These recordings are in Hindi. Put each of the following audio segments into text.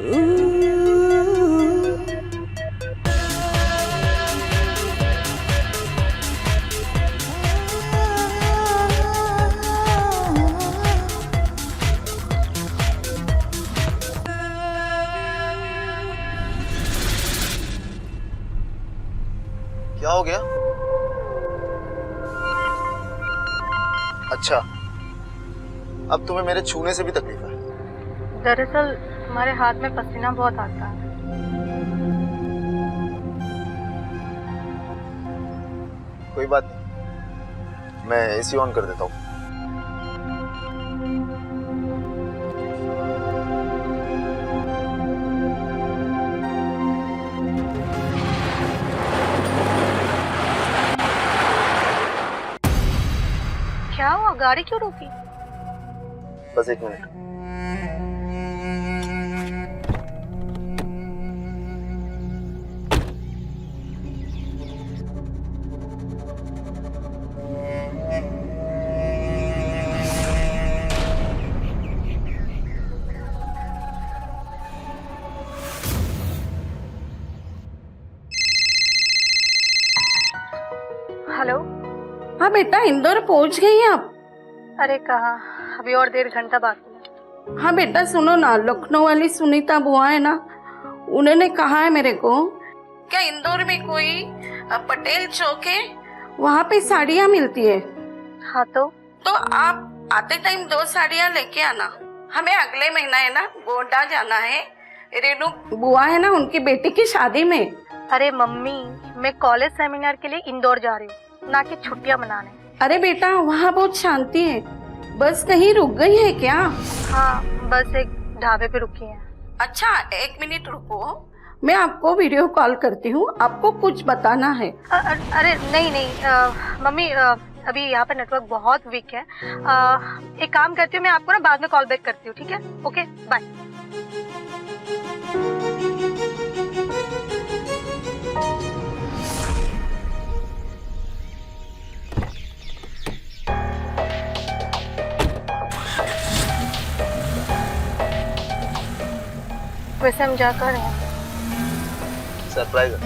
क्या हो गया? अच्छा, अब तुम्हें मेरे छूने से भी तकलीफ है? दरअसल तुम्हारे हाथ में पसीना बहुत आता है। कोई बात नहीं, मैं एसी ऑन कर देता हूँ। क्या हुआ, गाड़ी क्यों रोकी? बस एक मिनट। हेलो। हाँ बेटा, इंदौर पहुंच गई आप? अरे कहाँ, अभी और 1.5 घंटा बाकी है। हाँ बेटा सुनो ना, लखनऊ वाली सुनीता बुआ है ना, उन्होंने कहा है मेरे को क्या इंदौर में कोई पटेल चौक है, वहाँ पे साड़ियाँ मिलती है। हाँ तो आप आते टाइम 2 साड़ियाँ लेके आना। हमें अगले महीना है ना गोंडा जाना है, रेनू बुआ है ना उनकी बेटी की शादी में। अरे मम्मी, मैं कॉलेज सेमिनार के लिए इंदौर जा रही हूँ, ना कि छुट्टियाँ मनाने। अरे बेटा वहाँ बहुत शांति है, बस कहीं रुक गई है क्या? हाँ, बस एक ढाबे पे रुकी है। अच्छा 1 मिनट रुको, मैं आपको वीडियो कॉल करती हूँ, आपको कुछ बताना है। अरे नहीं मम्मी, अभी यहाँ पे नेटवर्क बहुत वीक है। एक काम करती हूँ, मैं आपको ना बाद में कॉल बैक करती हूँ, ठीक है? Okay bye. वैसे हम जाकर हैं। सरप्राइज है।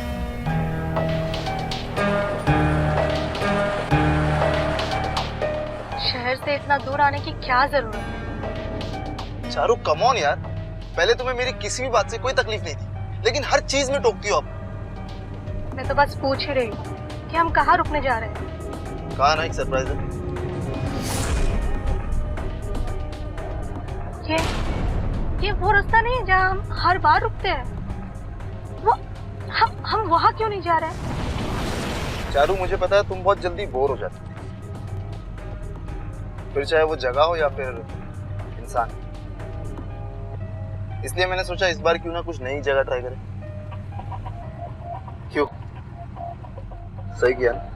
शहर से इतना दूर आने की क्या जरूरत है? चारू कम ऑन यार, पहले तुम्हें मेरी किसी भी बात से कोई तकलीफ नहीं थी, लेकिन हर चीज में टोकती हो अब। मैं तो बस पूछ ही रही हूँ कि हम कहाँ रुकने जा रहे हैं। कहा ना एक सरप्राइज है। ये वो रास्ता नहीं है जहाँ हम हर बार रुकते हैं। वो हम वहाँ क्यों नहीं जा रहे हैं? चारू मुझे पता है तुम बहुत जल्दी बोर हो जाती, फिर चाहे वो जगह हो या फिर इंसान, इसलिए मैंने सोचा इस बार क्यों ना कुछ नई जगह ट्राई करें। क्यों, सही किया ना?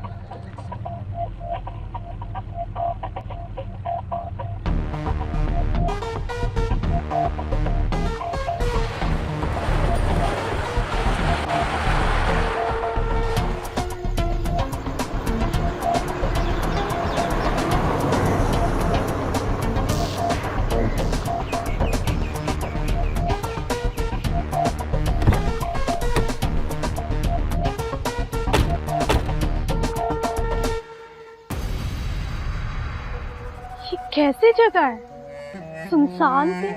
ये कैसी जगह है, सुनसान से?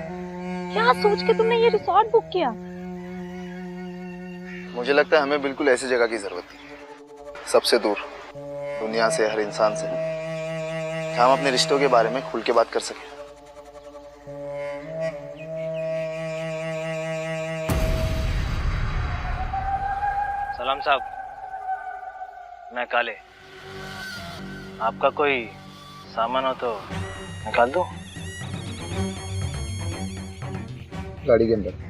क्या सोच के तुमने ये रिसोर्ट बुक किया? मुझे लगता है हमें बिल्कुल ऐसी जगह की जरूरत थी, सबसे दूर, दुनिया से, हर इंसान से, हम अपने रिश्तों के बारे में खुल के बात कर सकें। सलाम साहब, मैं काले। आपका कोई सामान हो तो निकाल दो। गाड़ी के अंदर।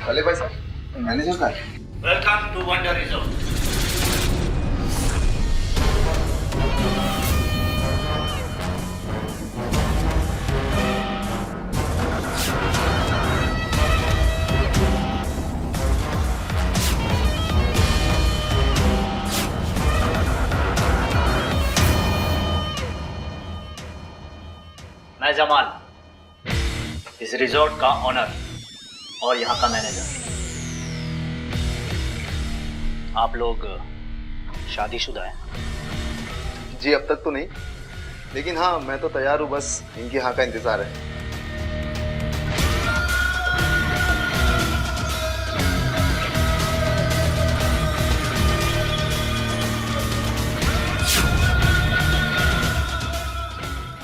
भले भाई साहब, मैनेजर का है। Welcome to Wonder Resort. मैं जमाल, इस रिजॉर्ट का ऑनर और यहाँ का मैनेजर। आप लोग शादीशुदा हैं? जी अब तक तो नहीं, लेकिन हाँ मैं तो तैयार हूँ, बस इनकी हाँ का इंतजार है।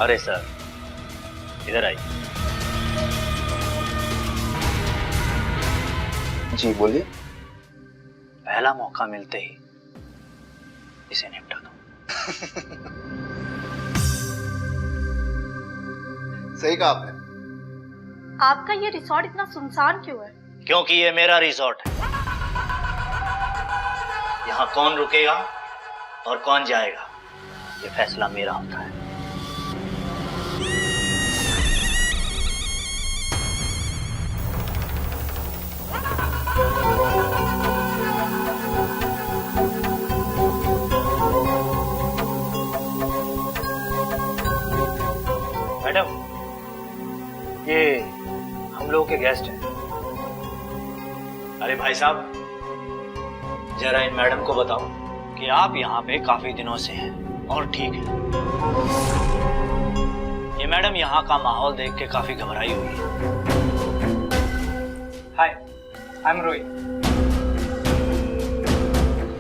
अरे सर, इधर आइए। जी बोलिए। पहला मौका मिलते ही इसे निपटा दो। सही कहा आपने। आपका ये रिसॉर्ट इतना सुनसान क्यों है? क्योंकि ये मेरा रिजॉर्ट है। यहाँ कौन रुकेगा और कौन जाएगा, ये फैसला मेरा होता है। मैडम, ये हम लोगों के गेस्ट हैं। अरे भाई साहब, जरा इन मैडम को बताओ कि आप यहाँ पे काफी दिनों से हैं और ठीक है। ये मैडम यहाँ का माहौल देख के काफी घबराई हुई है। हाय, आई एम रोहित।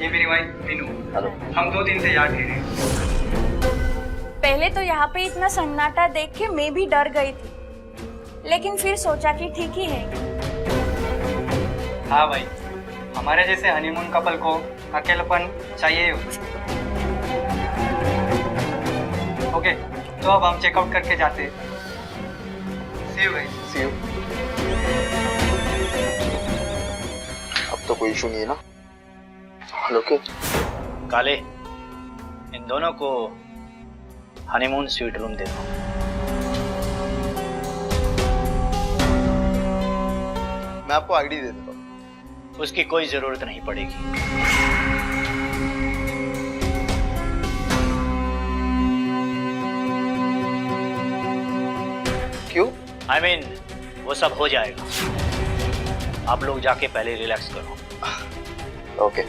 ये मेरी वाइफ मीनू। हेलो। हम 2 दिन से यहाँ ठहरे हैं। पहले तो यहाँ पे इतना सन्नाटा देख के मैं भी डर गई थी, लेकिन फिर सोचा कि ठीक ही है। हाँ भाई, हमारे जैसे हनीमून कपल को अकेलापन चाहिए ही होता। ओके, तो अब हम चेकआउट करके जाते हैं। See you guys. See you. अब तो कोई इशू नहीं है ना? हेलो के काले, इन दोनों को हनीमून स्वीट रूम दे दो। मैं आपको आईडी दे देता हूँ। उसकी कोई जरूरत नहीं पड़ेगी। क्यों? I mean, वो सब हो जाएगा। आप लोग जाके पहले रिलैक्स करो। ओके।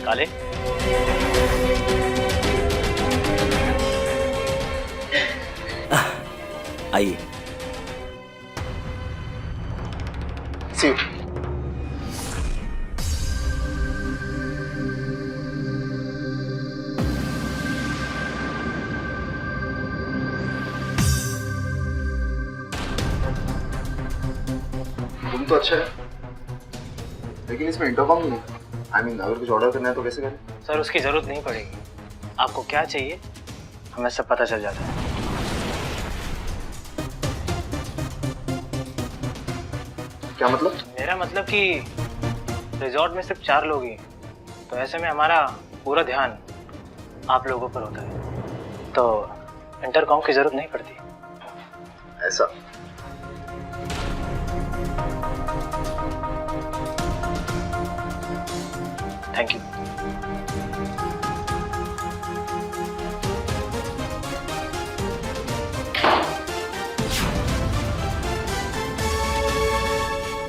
काले, आइए। सी यू। रूम तो अच्छा है, लेकिन इसमें इंटरकॉम नहीं है। आई मीन अगर कुछ ऑर्डर करना है तो कैसे करें? सर, उसकी जरूरत नहीं पड़ेगी। आपको क्या चाहिए हमें सब पता चल जाता है। क्या मतलब? मेरा मतलब कि रिजॉर्ट में सिर्फ 4 लोग ही, तो ऐसे में हमारा पूरा ध्यान आप लोगों पर होता है, तो इंटरकॉम की जरूरत नहीं पड़ती। ऐसा? Thank you.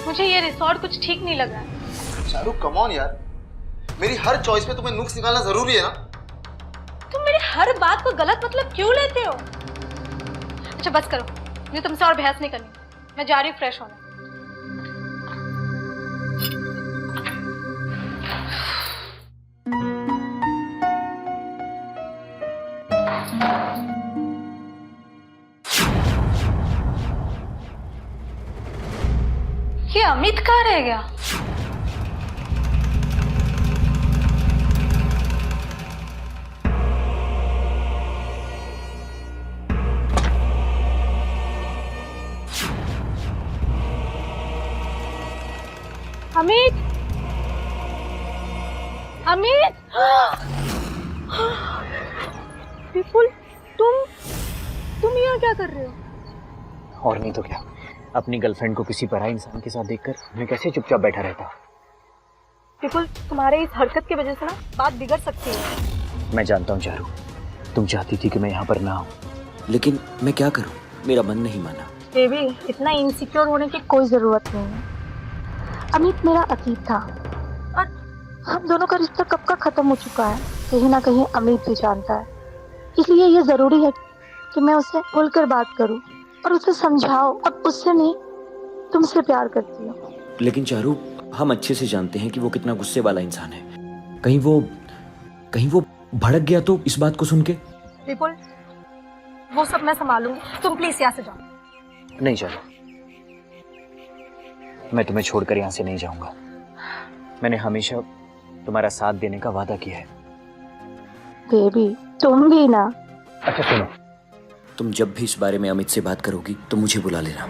मुझे ये रिसॉर्ट कुछ ठीक नहीं लग रहा है। शाहरुख कम ऑन यार, मेरी हर चॉइस पे तुम्हें नुक्स निकालना जरूरी है ना? तुम मेरी हर बात को गलत मतलब क्यों लेते हो? अच्छा बस करो, मुझे तुमसे और बहस नहीं करनी। मैं जा रही हूँ फ्रेश होने। ये अमित कहाँ रह गया? अमित, अमित, विपुल, तुम यहाँ क्या कर रहे हो? और नहीं तो क्या, अपनी गर्लफ्रेंड को किसी पराई इंसान के साथ देखकर मैं कैसे चुपचाप बैठा रहता। विपुल, तुम्हारे इस हरकत की वजह से ना बात बिगड़ सकती है। मैं जानता हूँ चारू, तुम चाहती थी कि मैं यहाँ पर ना आऊँ, लेकिन मैं क्या करूं, मेरा मन नहीं माना। बेबी, इतना इनसिक्योर होने की कोई जरूरत नहीं है। अमित मेरा अतीत था और हम दोनों का रिश्ता कब का खत्म हो चुका है, कहीं ना कहीं अमित भी जानता है। इसलिए ये जरूरी है कि मैं उससे खुलकर बात करूं और उसे समझाओ। अब उससे नहीं, तुमसे प्यार करती हूँ। लेकिन चारू, हम अच्छे से जानते हैं कि वो कितना गुस्से वाला इंसान है। कहीं वो भड़क गया तो इस बात को सुन के। विपुल, वो सब मैं संभालूंगी, तुम प्लीज यहाँ से जाओ। नहीं चारू, मैं तुम्हें छोड़कर यहाँ से नहीं जाऊंगा। मैंने हमेशा तुम्हारा साथ देने का वादा किया है। बेबी, तुम भी ना। अच्छा सुनो, तुम जब भी इस बारे में अमित से बात करोगी तो मुझे बुला लेना।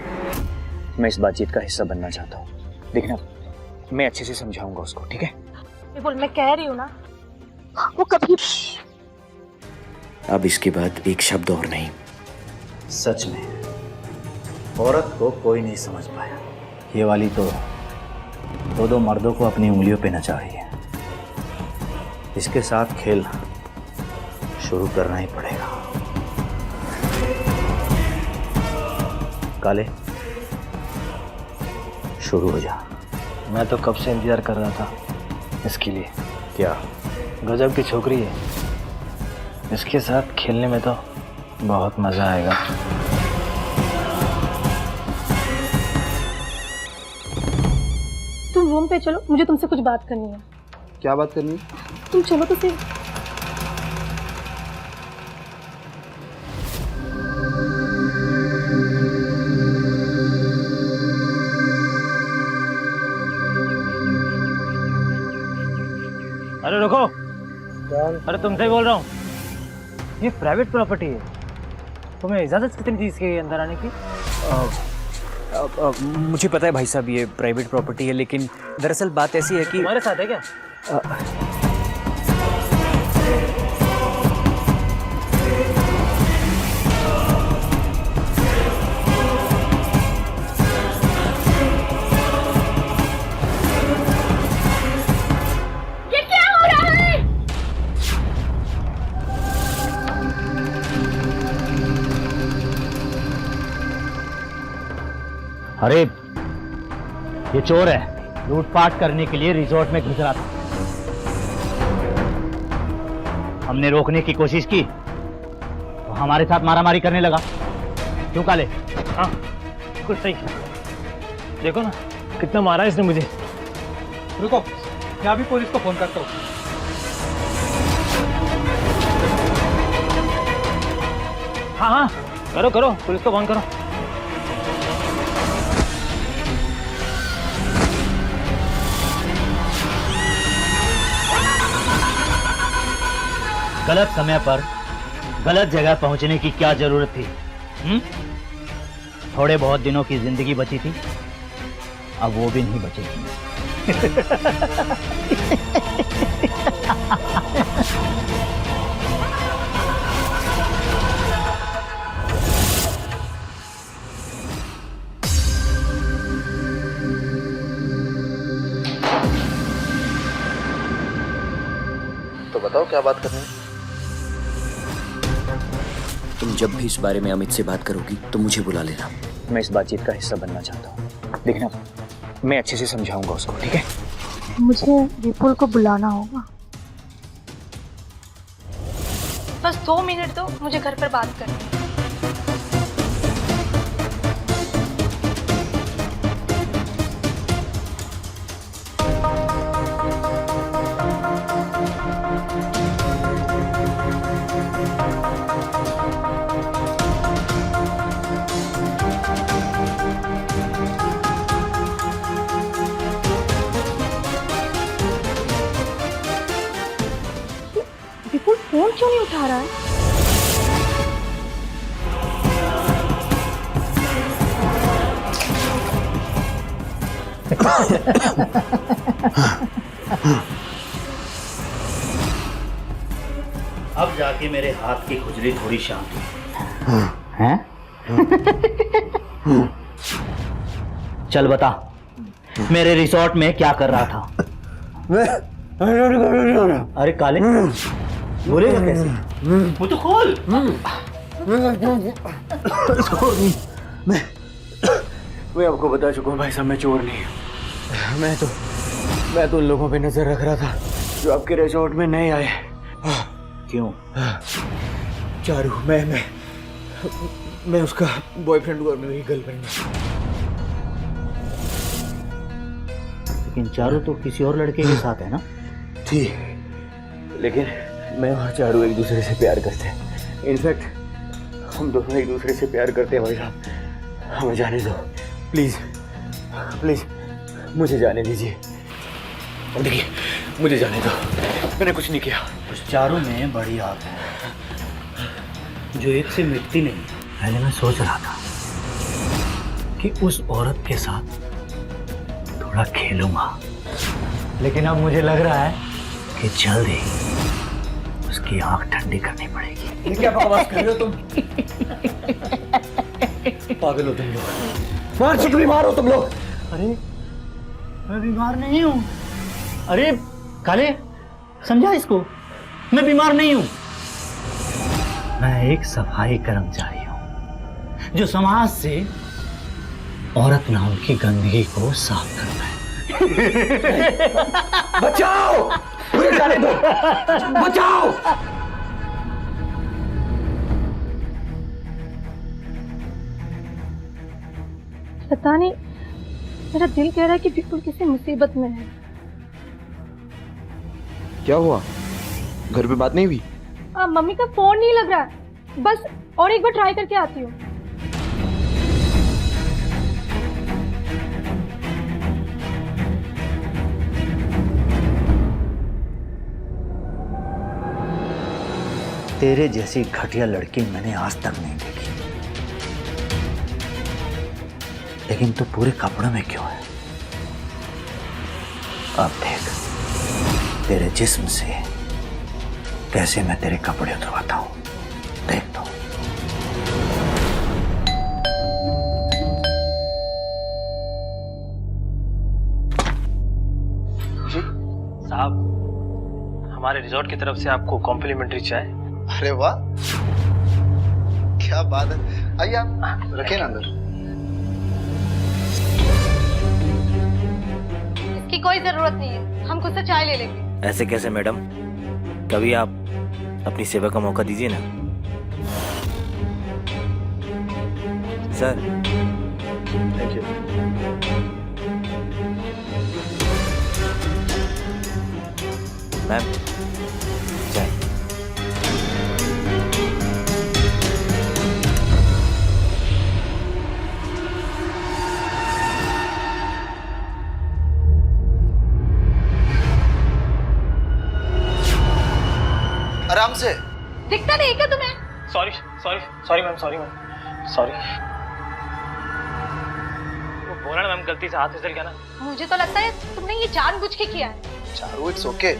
मैं इस बातचीत का हिस्सा बनना चाहता हूँ। देखना, मैं अच्छे से समझाऊंगा उसको, ठीक है? विपुल, मैं कह रही हूँ ना, वो कभी। अब इसके बाद एक शब्द और नहीं। सच में औरत को कोई नहीं समझ पाया। ये वाली तो दो मर्दों को अपनी उंगलियों पे नचा रही है। इसके साथ खेल शुरू करना ही पड़ेगा। काले, शुरू हो जा। मैं तो कब से इंतजार कर रहा था इसके लिए। क्या? गजब की छोकरी है, इसके साथ खेलने में तो बहुत मजा आएगा। तुम रूम पे चलो, मुझे तुमसे कुछ बात करनी है। क्या बात करनी है? तुम चलो तो सही। अरे रुको, अरे तुमसे ही बोल रहा हूँ। ये प्राइवेट प्रॉपर्टी है, तुम्हें इजाजत कितनी थी इसके अंदर आने की? मुझे पता है भाई साहब, ये प्राइवेट प्रॉपर्टी है, लेकिन दरअसल बात ऐसी है कि तुम्हारे साथ है क्या? अरे ये चोर है, लूटपाट करने के लिए रिजॉर्ट में घुस रहा था। हमने रोकने की कोशिश की तो हमारे साथ मारामारी करने लगा। क्यों काले? हाँ, कुछ सही। देखो ना कितना मारा इसने मुझे। रुको, मैं अभी पुलिस को फोन करता हूँ। हाँ हाँ, करो करो, पुलिस को फोन करो। गलत समय पर गलत जगह पहुंचने की क्या जरूरत थी? थोड़े बहुत दिनों की जिंदगी बची थी, अब वो भी नहीं बचेगी। तो बताओ क्या बात करनी है? तुम जब भी इस बारे में अमित से बात करोगी तो मुझे बुला लेना। मैं इस बातचीत का हिस्सा बनना चाहता हूँ। देखना, मैं अच्छे से समझाऊंगा उसको, ठीक है? मुझे विपुल को बुलाना होगा। बस 2 मिनट दो, मुझे घर पर बात करनी है। विपुल फोन क्यों नहीं उठा रहा है? अब जाके मेरे हाथ की खुजली थोड़ी शांत हुई हैं? चल बता, मेरे रिसोर्ट में क्या कर रहा था? अरे काले, बोलेगा कैसे? वो तो खोल। मैं आपको बता चुका हूँ भाई साहब, मैं चोर नहीं हूँ। मैं तो उन लोगों पे नजर रख रहा था जो आपके रिसोर्ट में नहीं आए। क्यों? चारू, मैं उसका बॉयफ्रेंड हूँ और मेरी गर्लफ्रेंड है। लेकिन चारू तो किसी और लड़के के साथ है ना? थी, लेकिन मैं और चारू एक दूसरे से प्यार करते हैं। इनफैक्ट हम दोनों एक दूसरे से प्यार करते हैं भाई साहब। हमें जाने दो प्लीज, प्लीज मुझे जाने दीजिए। और देखिए, मुझे जाने दो, मैंने कुछ नहीं किया। उस चारू में बड़ी आग है जो एक से मिटती नहीं। पहले मैं सोच रहा था कि उस औरत के साथ थोड़ा खेलूंगा, लेकिन अब मुझे लग रहा है कि जल्द ही उसकी आंख ठंडी करनी पड़ेगी। ये क्या बकवास कर रहे हो तुम? पागल हो तुम लोग, मानसिक बीमार हो तुम लोग। अरे मैं बीमार नहीं हूँ। अरे काले, समझा इसको, मैं बीमार नहीं हूँ। मैं एक सफाई कर्मचारी हूँ जो समाज से औरत नाम की गंदगी को साफ करता है। बचाओ, मुझे जाने दो, बचाओ। पता नहीं, मेरा दिल कह रहा है कि विपुल किसी मुसीबत में है। क्या हुआ? घर पे बात नहीं हुई? मम्मी का फोन नहीं लग रहा है, बस और एक बार ट्राई करके आती हूँ। तेरे जैसी घटिया लड़की मैंने आज तक नहीं देखी। लेकिन तू पूरे कपड़ों में क्यों है? अब देख तेरे जिस्म से कैसे मैं तेरे कपड़े उतरवाता हूं। देख तो। जी साहब, हमारे रिजॉर्ट की तरफ से आपको कॉम्प्लीमेंट्री चाय। अरे वाह, क्या बात है। आइए आप रखिए ना अंदर। इसकी कोई जरूरत नहीं है, हम खुद से चाय ले लेंगे। ऐसे कैसे मैडम? कभी आप अपनी सेवा का मौका दीजिए ना। Sir, thank you. मैम, चाय। आराम से। दिखता नहीं क्या तुम्हें? Sorry sorry sorry ma'am, sorry ma'am, sorry. वो बोला ना मैम, गलती से हाथ फिसल गया ना। मुझे तो लगता है तुमने ये जानबूझ के किया है। चारू इट्स ओके,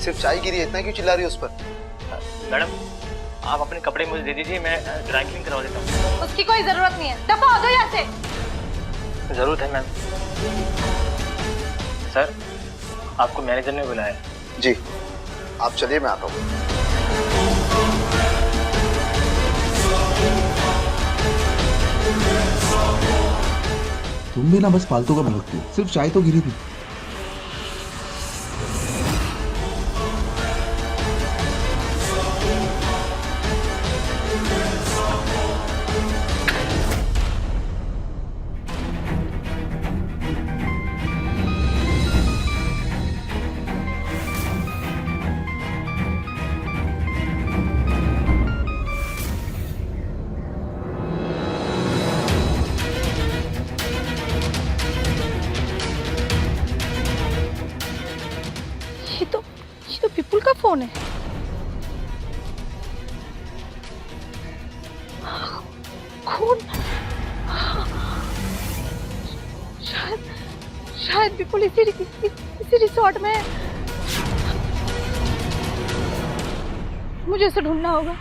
सिर्फ चाय गिरी है, इतना क्यों चिल्ला रही है उस पर? मैडम, आप अपने कपड़े मुझे दे दीजिए, मैं ड्राई क्लीन करवा देता हूँ। उसकी कोई जरूरत नहीं है, दफा हो दो यहाँ से। जरूरत है मैम। सर, आपको मैनेजर ने बुलाया। जी आप चलिए, मैं आता हूँ। तुम भी ना बस फालतू का भड़कते हो, सिर्फ चाय तो गिरी थी। ये तो विपुल का फोन है। खून, शायद शायद विपुल इसी रिसोर्ट में है। मुझे उसे ढूंढना होगा।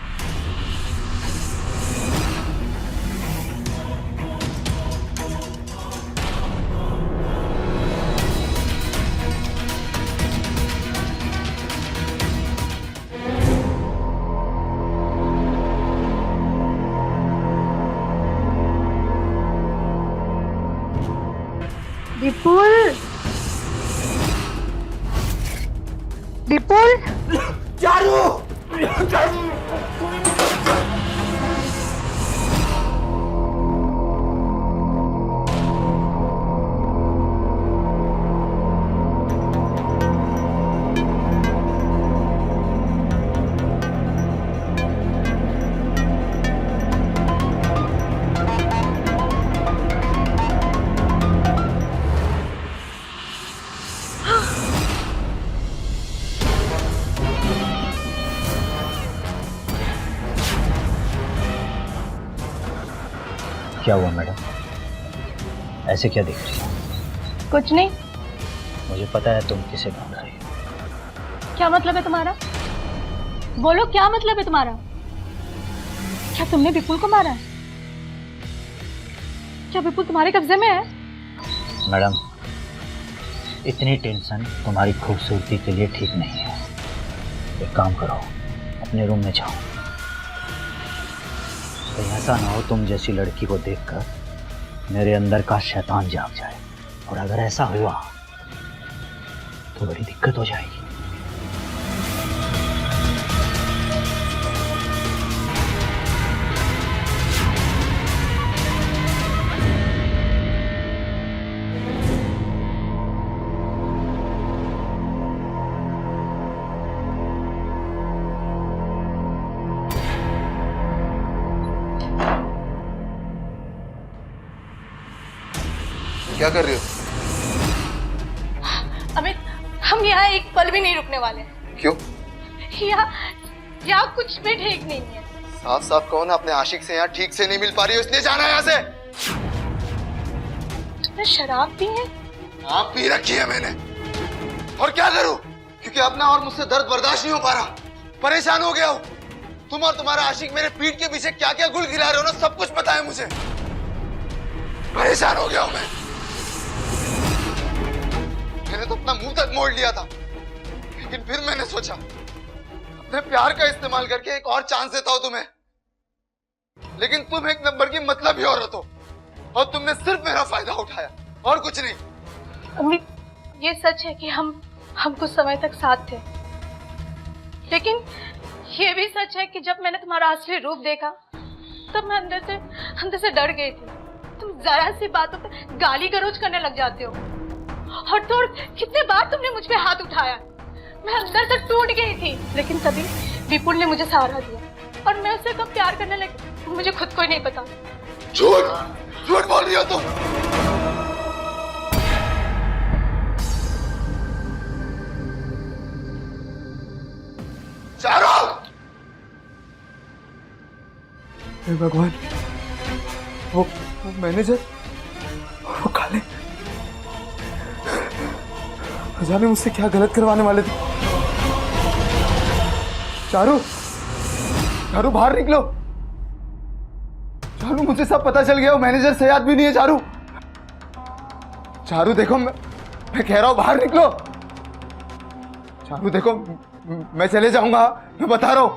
विपुल, विपुल, चारू! क्या हुआ मैडम, ऐसे क्या देख रही हो? कुछ नहीं। मुझे पता है तुम किसे ढूंढ रही हो। क्या मतलब है तुम्हारा? बोलो, क्या मतलब है तुम्हारा? क्या तुमने विपुल को मारा है? क्या विपुल तुम्हारे कब्जे में है? मैडम, इतनी टेंशन तुम्हारी खूबसूरती के लिए ठीक नहीं है। एक काम करो, अपने रूम में जाओ। कहीं ऐसा ना हो तुम जैसी लड़की को देखकर मेरे अंदर का शैतान जाग जाए, और अगर ऐसा हुआ तो बड़ी दिक्कत हो जाएगी। क्या कर रही हो? अमित, हम यहाँ एक पल भी नहीं रुकने वाले। क्यों? यहाँ कुछ भी ठीक नहीं है। साफ साफ कहो ना, अपने आशिक से यहाँ ठीक से नहीं मिल पा रही हो इसलिए जाना है यहाँ से। तुमने शराब पी है? आप पी रखी है मैंने, और क्या करूं? क्योंकि अपना और मुझसे दर्द बर्दाश्त नहीं हो पा रहा, परेशान हो गया हूं। तुम और तुम्हारा आशिक मेरे पीठ के पीछे क्या क्या गुल खिला रहे हो ना, सब कुछ पता है मुझे। परेशान हो गया हूं मैंने तो अपना मुंह तक मोड़ लिया था, लेकिन फिर मैंने सोचा अपने प्यार का इस्तेमाल करके एक और चांस देता हूं तुम्हें। लेकिन तुम एक नंबर की मतलबी औरत हो, और तुमने सिर्फ मेरा फायदा उठाया और कुछ नहीं। अमित, ये सच है कि हम कुछ समय तक साथ थे, लेकिन ये भी सच है कि जब मैंने तुम्हारा असली रूप देखा तब मैं अंदर से डर गई थी। तुम जरा सी बातों पे गाली गलौज करने लग जाते हो, और तो कितने बार तुमने मुझ पे हाथ उठाया। मैं अंदर तक टूट गई थी, लेकिन तभी विपुल ने मुझे सहारा दिया और मैं उससे कब प्यार करने लगी मुझे खुद को ही नहीं पता। झूठ बोल रही हो तुम। चारों, हे भगवान, वो मैनेजर, वो काले, जाने मुझसे क्या गलत करवाने वाले थे। चारू, चारू बाहर निकलो। चारू, मुझे सब पता चल गया, वो मैनेजर सही आदमी नहीं है। चारू, चारू देखो, मैं कह रहा हूं बाहर निकलो। चारू देखो, मैं चले जाऊंगा, मैं बता रहा हूं।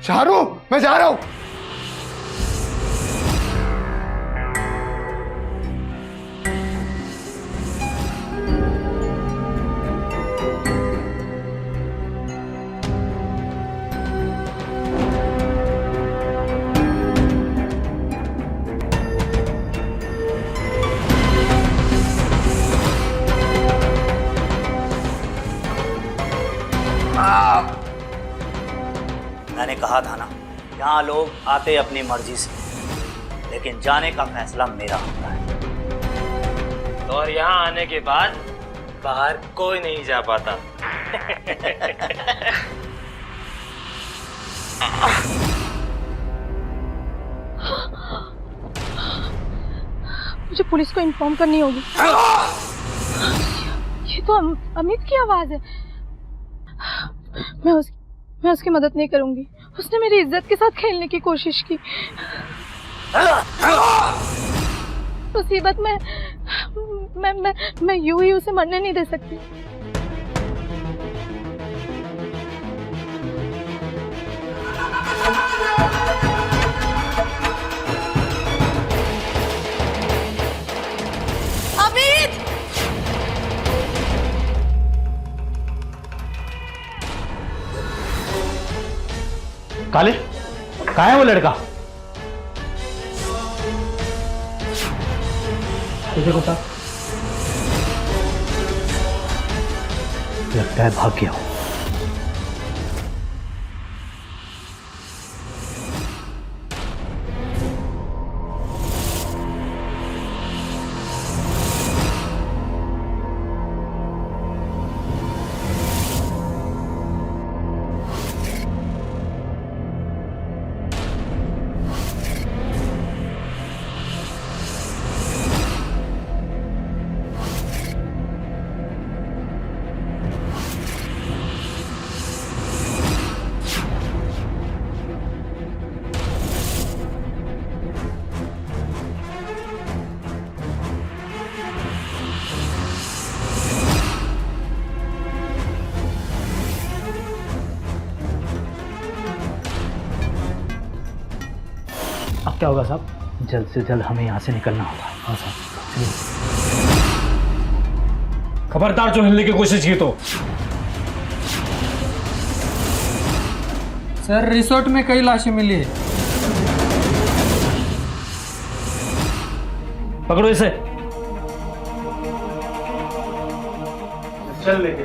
चारू, मैं जा रहा हूं। मैंने कहा था ना, यहाँ लोग आते अपनी मर्जी से, लेकिन जाने का फैसला मेरा होता है। और यहाँ आने के बाद बाहर कोई नहीं जा पाता। मुझे पुलिस को इन्फॉर्म करनी होगी। तो अमित की आवाज है। मैं उसकी मदद नहीं करूंगी। उसने मेरी इज्जत के साथ खेलने की कोशिश की। मुसीबत में मैं यूं ही उसे मरने नहीं दे सकती। अमित! काले, कहाँ है वो लड़का? तुझे पता? लगता है भाग गया हो। अब क्या होगा साहब? जल्द से जल्द हमें यहाँ से निकलना होगा। हाँ साहब। खबरदार जो हिलने की कोशिश की तो। सर रिसोर्ट में कई लाशें मिली है। पकड़ो इसे। चल लेके।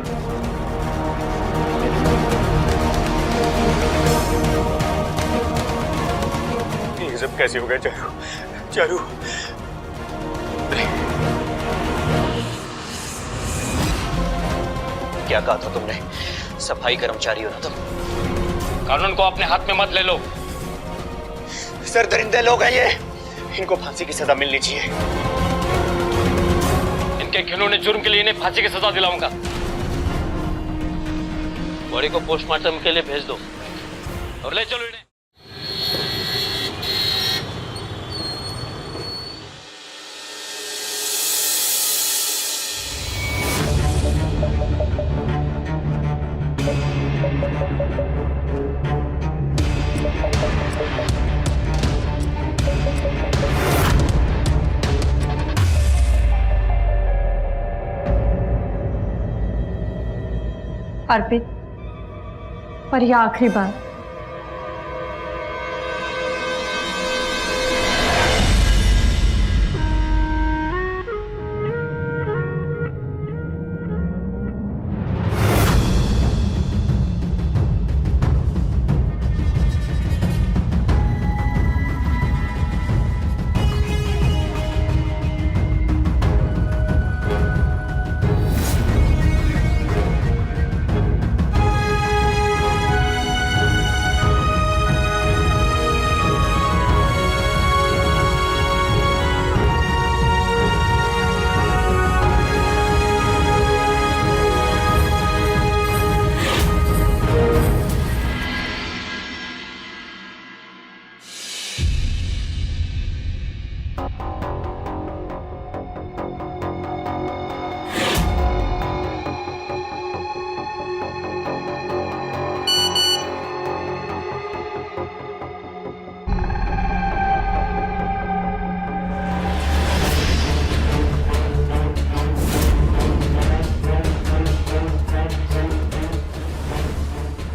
ये सब कैसे हो गया चारू? चारू, क्या कहा था तुमने? सफाई कर्मचारी हो ना तुम? कानून को अपने हाथ में मत ले लो। सर दरिंदे लोग हैं ये, इनको फांसी की सजा मिलनी चाहिए। इनके घिनौने जुर्म के लिए इन्हें फांसी की सजा दिलाऊंगा। बॉडी को पोस्टमार्टम के लिए भेज दो और ले चलो इन्हें। अर्पित, पर यह आखिरी बार।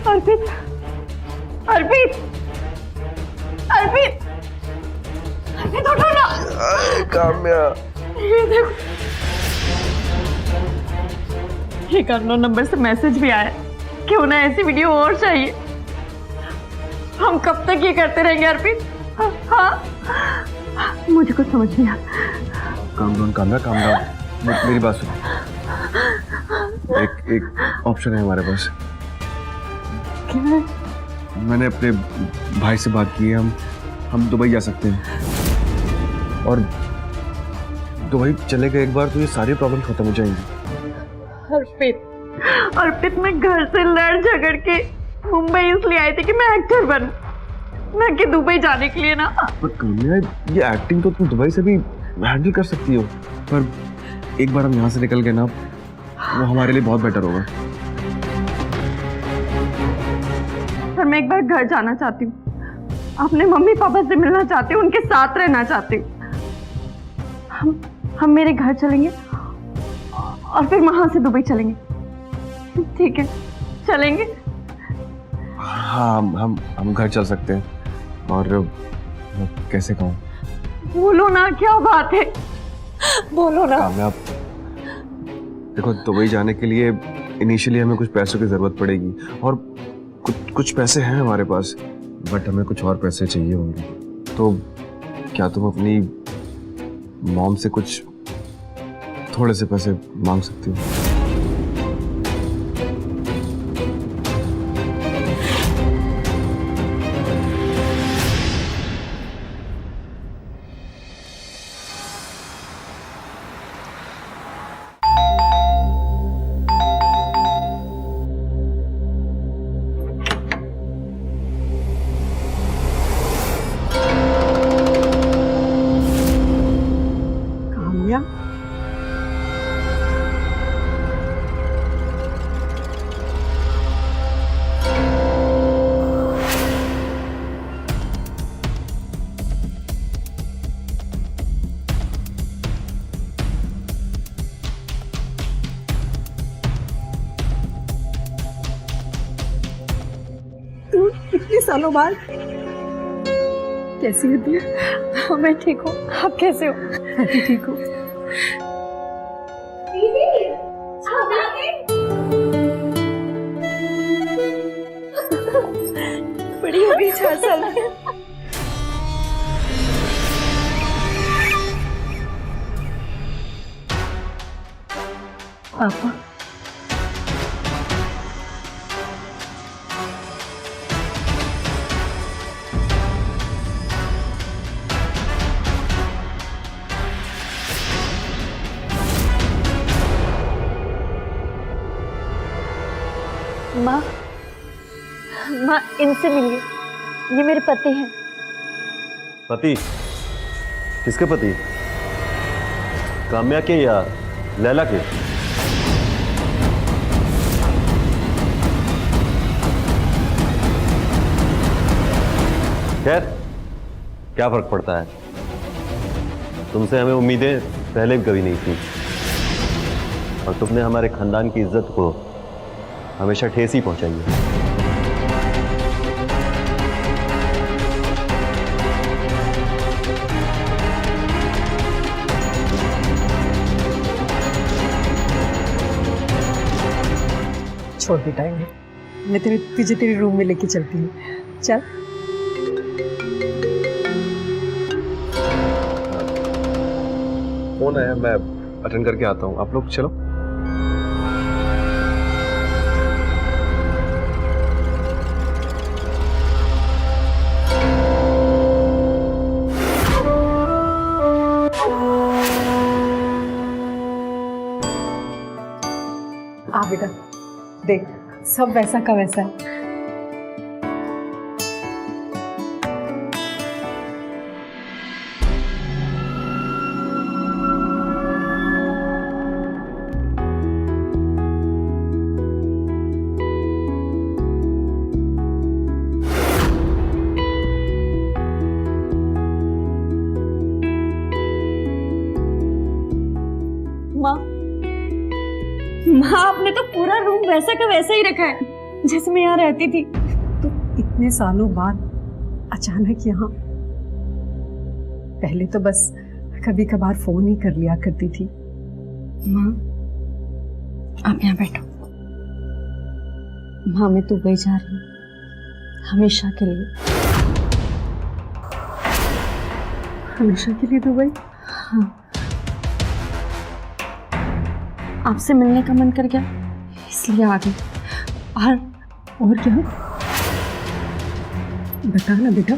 अर्पित, अर्पित, अर्पित, अर्पित उठो ना। काम्या, ये देखो, ये अननोन नंबर से मैसेज भी आया कि उन्हें ऐसी वीडियो और चाहिए। हम कब तक ये करते रहेंगे अर्पित? हाँ, मुझे कुछ समझ नहीं आता। Calm down Kamya, calm down. मेरी बात सुनो, एक ऑप्शन है हमारे पास। मैंने अपने भाई से बात की है, हम दुबई जा सकते हैं और दुबई चले गए एक बार तो ये सारी प्रॉब्लम खत्म हो जाएंगी। अर्पित मैं घर से लड़ झगड़ के मुंबई इसलिए आई थी कि मैं एक्टर बनूं, ना कि दुबई जाने के लिए ना। पर काम्या, ये एक्टिंग तो तुम दुबई से भी हैंडल कर सकती हो, पर एक बार हम यहाँ से निकल गए ना, वो हमारे लिए बहुत बेटर होगा। पर मैं एक बार घर जाना चाहती हूँ, अपने मम्मी पापा से मिलना चाहती हूँ, उनके साथ रहना चाहती हूँ। हम मेरे घर चलेंगे और फिर वहां से दुबई चलेंगे, ठीक है? चलेंगे? हाँ, हम घर चल सकते हैं। और मैं कैसे कहूँ? बोलो ना, क्या बात है, बोलो ना। कामयाब, देखो दुबई जाने के लिए इनिशियली हमें कुछ पैसों की जरूरत पड़ेगी, और कुछ पैसे हैं हमारे पास, बट हमें कुछ और पैसे चाहिए होंगे। तो क्या तुम अपनी मॉम से कुछ थोड़े से पैसे मांग सकती हो? इतने सालों बाद कैसी हो तू? हाँ, मैं ठीक हूँ, आप कैसे हो? मैं भी ठीक हूँ। बड़ी हो गई 4 साल की। पापा, माँ इनसे मिलिए, ये मेरे पति हैं। पति? किसके पति? काम्या के या लैला के? खैर, क्या फर्क पड़ता है, तुमसे हमें उम्मीदें पहले भी कभी नहीं थी, और तुमने हमारे खानदान की इज्जत को हमेशा ठेस ही पहुंचाई है। छोड़ बेटा इन्हें, मैं तुझे तेरे रूम में लेके चलती हूँ। चल। फोन आया, मैं अटेंड करके आता हूँ, आप लोग चलो। आ बेटा, देख सब वैसा का वैसा है। माँ, आपने तो पूरा रूम वैसा का वैसा ही रखा है जैसे मैं यहाँ रहती थी। तो इतने सालों बाद अचानक यहाँ? पहले तो बस कभी कभार फोन ही कर लिया करती थी। माँ, आप यहाँ बैठो। माँ, मैं दुबई जा रही हूँ हमेशा के लिए। हमेशा के लिए दुबई? हाँ, आपसे मिलने का मन कर गया इसलिए आ गई। और क्या? बता ना बेटा,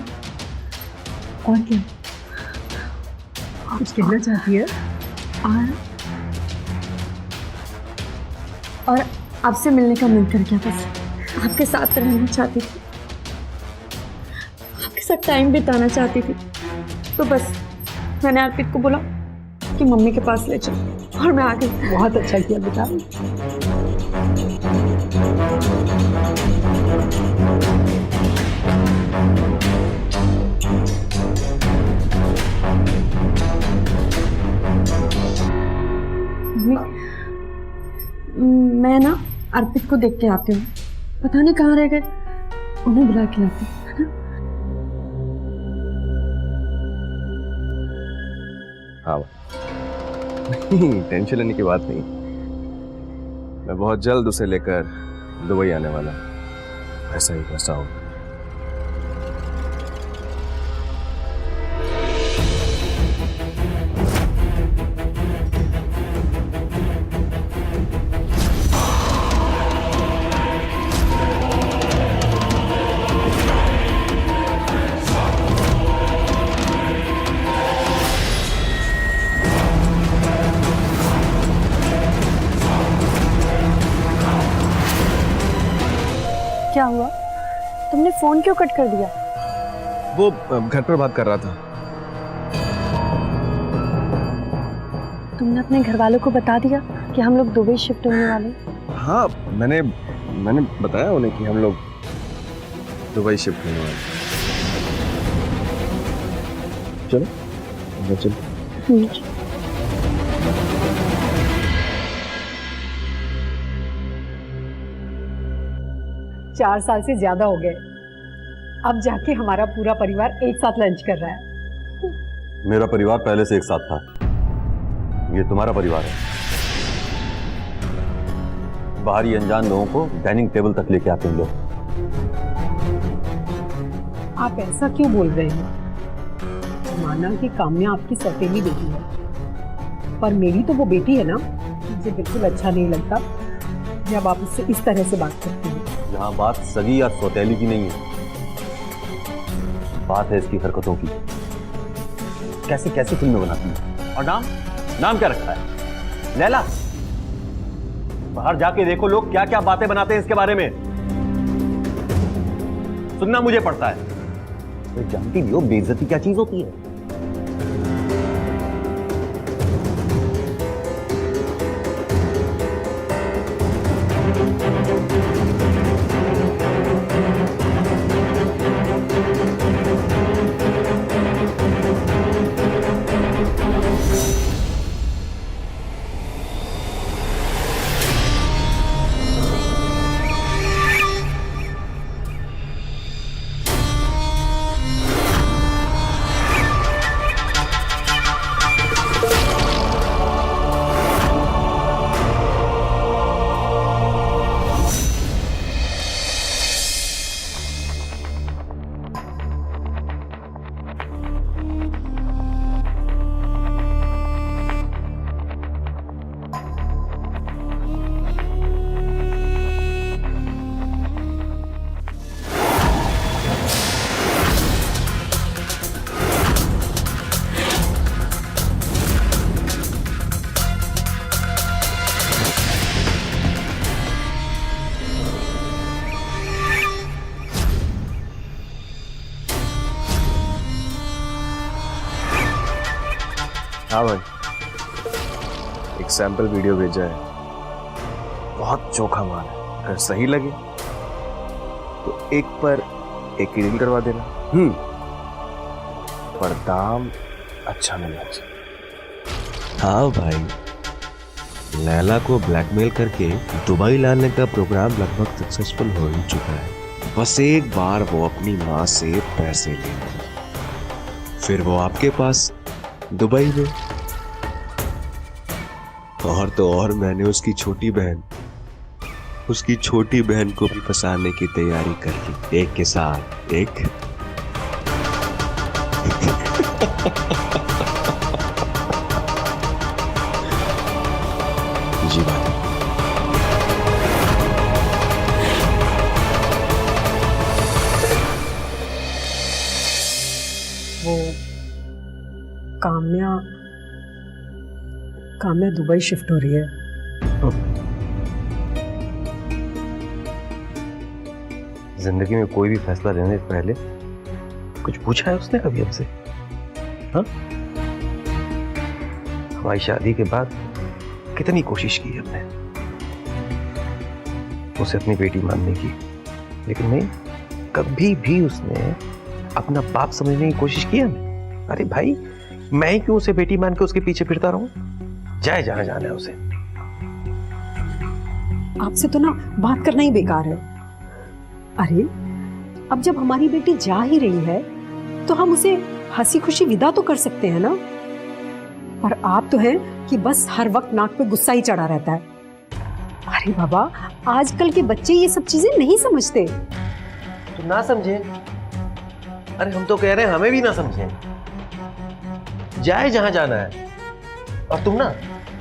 और क्या कुछ कहना चाहती है? और आपसे मिलने का मन कर गया। बस आपके साथ रहना चाहती थी, आपके साथ टाइम बिताना चाहती थी। तो बस मैंने अर्पित को बोला कि मम्मी के पास ले चलो और मैं आ गई। बहुत अच्छा किया बेटा। मैं ना अर्पित को देख के आती हूँ, पता नहीं कहाँ रह गए, उन्हें बुला के लाती हूँ, है ना? हाँ नहीं, टेंशन लेने की बात नहीं। मैं बहुत जल्द उसे लेकर दुबई आने वाला हूँ। ऐसा ही कैसा हो। क्या हुआ? तुमने फोन क्यों कट कर दिया? वो घर पर बात कर रहा था। तुमने अपने घर वालों को बता दिया कि हम लोग दुबई शिफ्ट होने वाले? हाँ, मैंने बताया उन्हें कि हम लोग दुबई शिफ्ट होने वाले। चलो चलो। 4 साल से ज्यादा हो गए, अब जाके हमारा पूरा परिवार एक साथ लंच कर रहा है। मेरा परिवार पहले से एक साथ था, ये तुम्हारा परिवार है। बाहरी अनजान लोगों को डाइनिंग टेबल तक लेके आते हैं लोग। आप ऐसा क्यों बोल रहे हैं? माना कि काम्या आपकी सौतेली बेटी है, पर मेरी तो वो बेटी है ना। मुझे बिल्कुल अच्छा नहीं लगता जब आप उससे इस तरह से बात करते हैं। यहाँ बात सगी या सौतेली की नहीं है, बात है इसकी हरकतों की। कैसे कैसे फिल्में बनाती है। और नाम क्या रखा है? लैला। बाहर जाके देखो लोग क्या क्या बातें बनाते हैं इसके बारे में, सुनना मुझे पड़ता है। तो जानती भी हो बेइज्जती क्या चीज होती है। हाँ भाई, एक सैंपल वीडियो भेजा है, बहुत चोखा माल है। अगर सही लगे तो एक पर एक की डील करवा देना। पर दाम अच्छा मिलना चाहिए। हाँ भाई, लैला को ब्लैकमेल करके दुबई लाने का प्रोग्राम लगभग सक्सेसफुल हो ही चुका है। बस एक बार वो अपनी माँ से पैसे ले ले, फिर वो आपके पास दुबई में। और तो और मैंने उसकी छोटी बहन को भी फंसाने की तैयारी कर ली, एक के साथ एक। जी बात। वो काम्या दुबई शिफ्ट हो रही है। जिंदगी में कोई भी फैसला लेने से पहले कुछ पूछा है उसने कभी हमसे? हाँ, हमारी शादी के बाद कितनी कोशिश की हमने उसे अपनी बेटी मानने की, लेकिन नहीं, कभी भी उसने अपना बाप समझने की कोशिश की हमें। अरे भाई, मैं ही क्यों उसे बेटी मान के उसके पीछे फिरता रहूं? जाए जहां जाना है उसे। आपसे तो ना बात करना ही बेकार है। अरे अब जब हमारी बेटी जा ही रही है तो हम उसे हंसी खुशी विदा तो कर सकते हैं ना। पर आप तो हैं कि बस हर वक्त नाक पे गुस्सा ही चढ़ा रहता है। अरे बाबा, आजकल के बच्चे ये सब चीजें नहीं समझते। तो ना समझे? अरे हम तो कह रहे हैं हमें भी ना समझे। जाए जहां जाना है, और तुम ना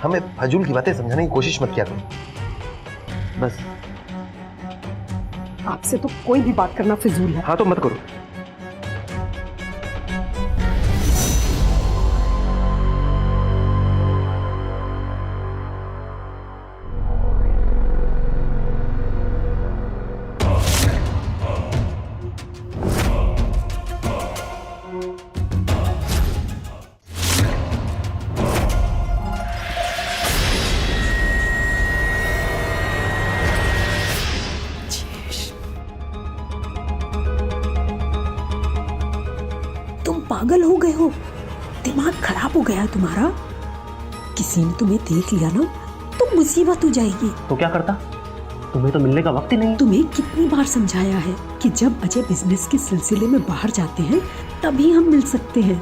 हमें फजूल की बातें समझाने की कोशिश मत किया करो बस। आपसे तो कोई भी बात करना फिजूल है। हाँ तो मत करो। तुम पागल हो गए हो, दिमाग खराब हो गया है तुम्हारा। किसी ने तुम्हें देख लिया ना तो मुसीबत हो जाएगी। तो क्या करता? तुम्हें तो मिलने का वक्त ही नहीं। तुम्हें कितनी बार समझाया है कि जब अजय बिजनेस के सिलसिले में बाहर जाते हैं तभी हम मिल सकते हैं।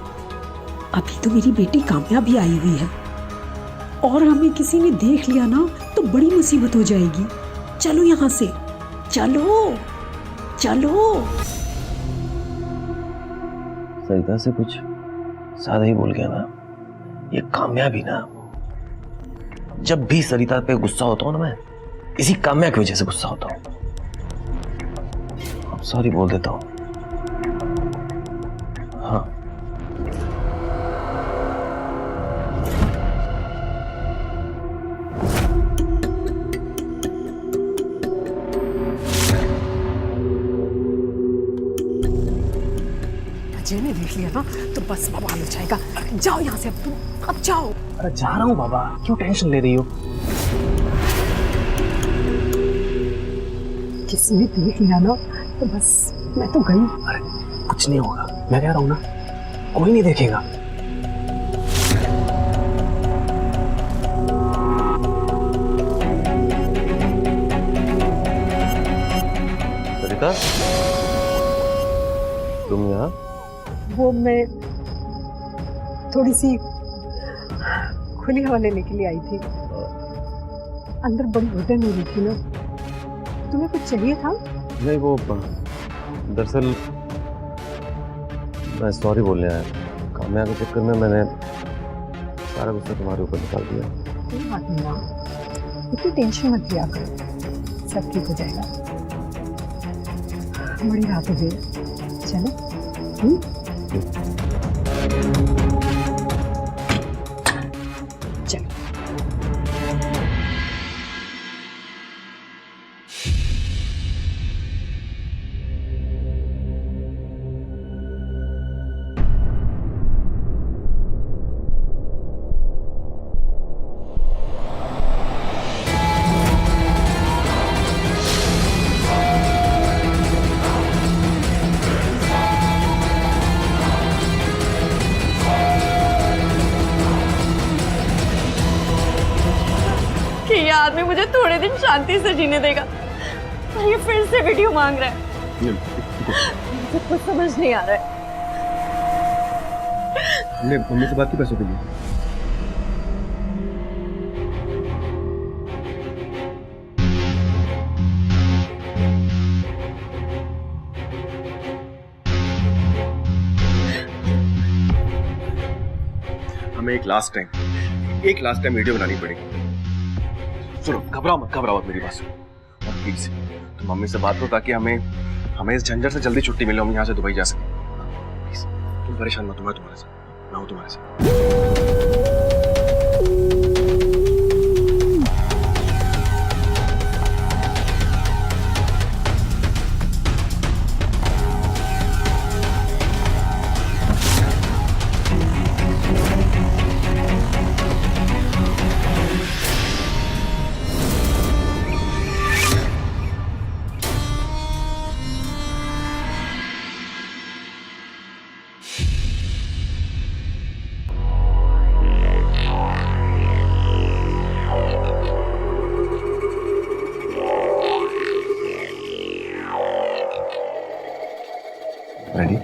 अभी तो मेरी बेटी काम्या भी आई हुई है, और हमें किसी ने देख लिया ना तो बड़ी मुसीबत हो जाएगी। चलो यहाँ से, चलो चलो। सरिता से कुछ ज्यादा ही बोल गया ना। ये काम्या भी ना, जब भी सरिता पे गुस्सा होता हूं ना, मैं इसी काम्या की वजह से गुस्सा होता हूं। अब सॉरी बोल देता हूं। हाँ, अजय ने देख लिया ना तो बस बवाल हो जाएगा। जाओ यहाँ से, अब तुम अब जाओ। अरे जा रहा हूँ बाबा, क्यों टेंशन ले रही हो? किसी ने देख लिया ना तो बस मैं तो गई। अरे कुछ नहीं होगा, मैं कह रहा हूँ ना, कोई नहीं देखेगा। सरिता, तुम यहाँ? वो मैं थोड़ी सी खुली हवा लेने के लिए आई थी। अंदर बड़ी घुटन हो रही थी ना। तुम्हें कुछ चाहिए था? नहीं, वो दरअसल मैं सॉरी बोलने आया। काम्या के चक्कर में मैंने सारा गुस्सा तुम्हारे ऊपर निकाल दिया। कोई बात नहीं माँ, इतनी टेंशन मत लिया करो, सब ठीक हो जाएगा। बड़ी रात हो गई, चलो। चलो। कि ये आदमी मुझे थोड़े दिन शांति से जीने देगा, और ये फिर से वीडियो मांग रहा है। मुझे कुछ समझ नहीं आ रहा है। हमने मम्मी से बात की पैसों के लिए। हमें एक लास्ट टाइम वीडियो बनानी पड़ेगी। सुनो, घबराओ मत मेरी बात सुनो। और प्लीज तुम मम्मी से बात करो ताकि हमें इस झंझट से जल्दी छुट्टी मिले, हम यहाँ से दुबई जा सकें। प्लीज तुम परेशान मत, तुम्हारे साथ मैं हूँ, तुम्हारे साथ। रेडी?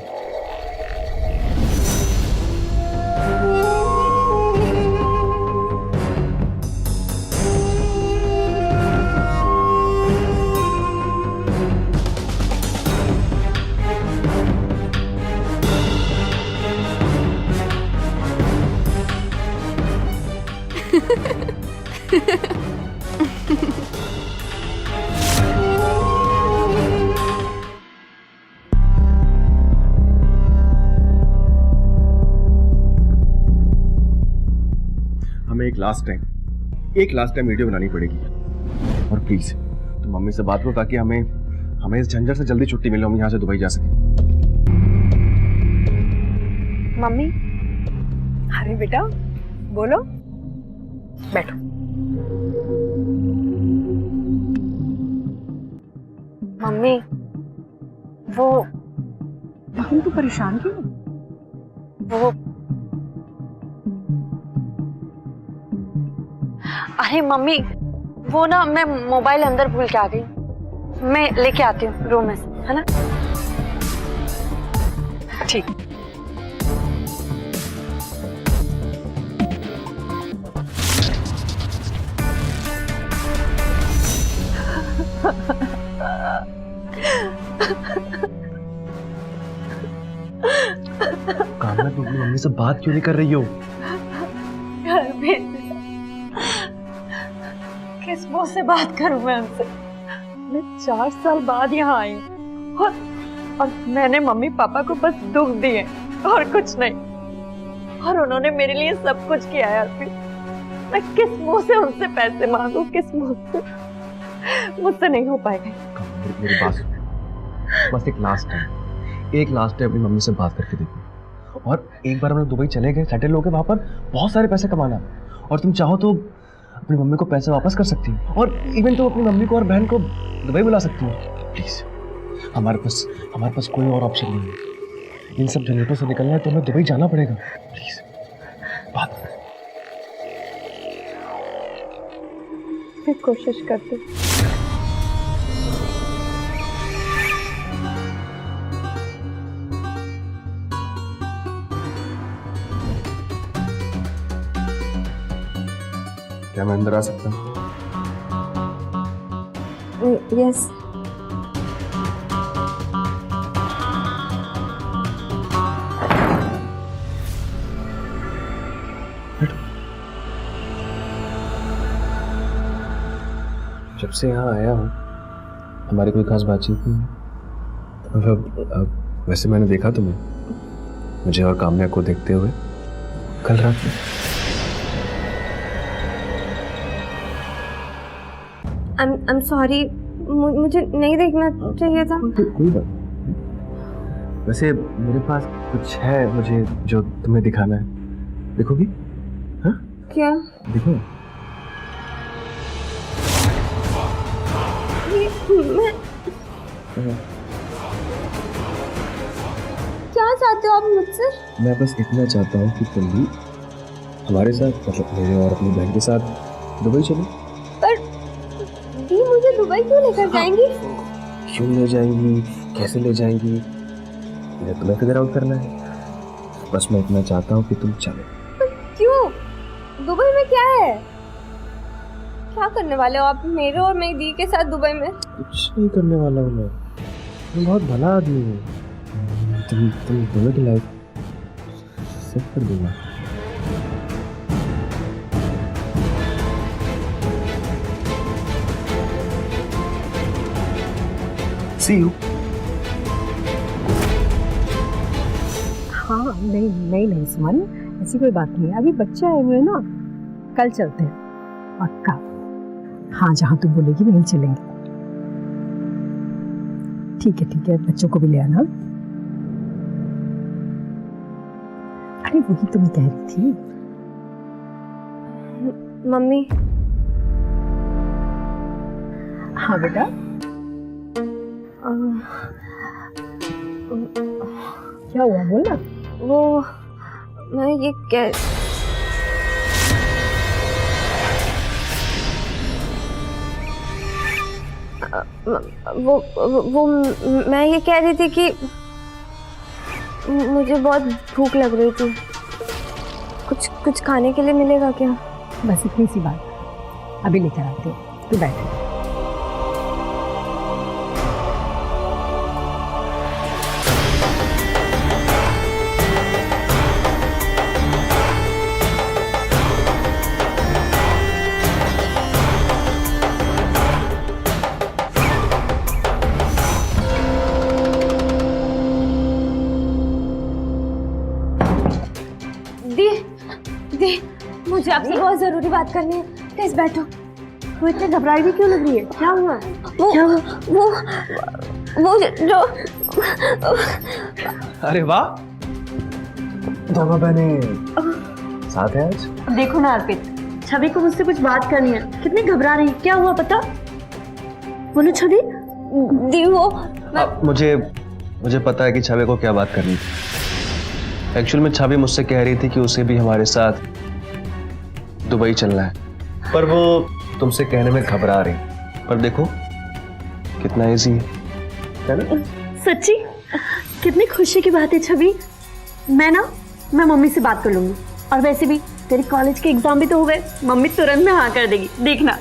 हमें एक लास्ट टाइम वीडियो बनानी पड़ेगी। और प्लीज तुम मम्मी से बात करो ताकि हमें इस झंझट से जल्दी छुट्टी मिले, हम यहाँ से दुबई जा सके। मम्मी, अरे बेटा बोलो, बैठो। मम्मी वो लेकिन तू परेशान क्यों? वो अरे मम्मी वो ना मैं मोबाइल अंदर भूल के आ गई, मैं लेके आती हूँ रूम में से, है ना? ठीक। कामना, तुम अपनी मम्मी से बात क्यों नहीं कर रही हो? घर में किस मुंह से बात करूं मैं उनसे? मैं 4 साल बाद यहाँ आई हूँ और मैंने मम्मी पापा को बस दुख दिए और कुछ नहीं, और उन्होंने मेरे लिए सब कुछ किया है। फिर मैं किस मुंह से उनसे पैसे मांगू, किस मुंह से? मुझसे नहीं हो पाएगा। मेरी बात सुनो, बस एक लास्ट टाइम अपनी मम्मी से बात करके देखो। और एक बार हम लोग दुबई चले गए, सेटल हो गए, वहां पर बहुत सारे पैसे कमाना, और तुम चाहो तो अपनी मम्मी को पैसे वापस कर सकती हो, और इवन तो अपनी मम्मी को और बहन को दुबई बुला सकती हो। प्लीज, हमारे पास कोई और ऑप्शन नहीं है। इन सब झंझटों से निकलना है तो हमें दुबई जाना पड़ेगा। प्लीज बात करें। मैं कोशिश करती हूँ। क्या मैं अंदर आ सकता हूँ? यस। जब से यहाँ आया हूँ हमारी कोई खास बातचीत नहीं है। मतलब वैसे मैंने देखा तुम्हें, मुझे और काम्या को देखते हुए कल रात में। I'm sorry, मुझे नहीं देखना चाहिए था। कोई बात नहीं। वैसे मेरे पास कुछ है मुझे जो तुम्हें दिखाना है, देखोगी? हाँ? क्या? देखो। मैं क्या चाहते हो आप मुझसे? मैं बस इतना चाहता हूँ कि तुम भी हमारे साथ, मतलब मेरे और अपनी बहन के साथ दुबई चलो। पर दी मुझे दुबई क्यों लेकर जाएंगी? क्यों ले जाएंगी, कैसे ले जाएंगी, ये तुम्हें फिगर आउट करना है। बस मैं इतना चाहता हूँ कि तुम चलो। पर क्यों? दुबई में क्या है? क्या करने वाले हो आप मेरे और मेरी दी के साथ दुबई में? कुछ नहीं करने वाला हूँ मैं बहुत भला आदमी हूँ। तुम दोनों की लाइफ सेट कर दूंगा। See you. हाँ नहीं सुमन, ऐसी कोई बात नहीं है। अभी बच्चे आए हुए हैं ना, कल चलते हैं पक्का। हाँ, जहाँ तू बोलेगी वहीं चलेंगे। ठीक है, बच्चों को भी ले आना। अरे वही तुम कह रही थी। मम्मी। हाँ बेटा। क्या हुआ, बोल ना। वो मैं ये वो मैं ये कह रही थी कि मुझे बहुत भूख लग रही थी। कुछ खाने के लिए मिलेगा क्या? बस इतनी सी बात, अभी लेकर आते हो, तू बैठ। दी, मुझे आपसे बहुत जरूरी बात करनी है। प्लीज बैठो। वो इतने घबराई हुई क्यों लग रही है? क्या हुआ? वो जो अरे वाह, दोनों बहनें साथ हैं आज। देखो ना अर्पित, छवि को मुझसे कुछ बात करनी है। कितनी घबरा रही है, क्या हुआ पता? बोलो छवि। दी वो मुझे पता है कि छवि को क्या बात करनी थी। एक्चुअल में छवि मुझसे कह रही थी कि उसे भी हमारे साथ दुबई चलना है, पर वो तुमसे कहने में घबरा रही। पर देखो कितना इजी है ना? सच्ची कितनी खुशी की बात है छवि। मैं मम्मी से बात कर लूंगी। और वैसे भी तेरी कॉलेज के एग्जाम भी तो हो गए, मम्मी तुरंत में हाँ कर देगी, देखना।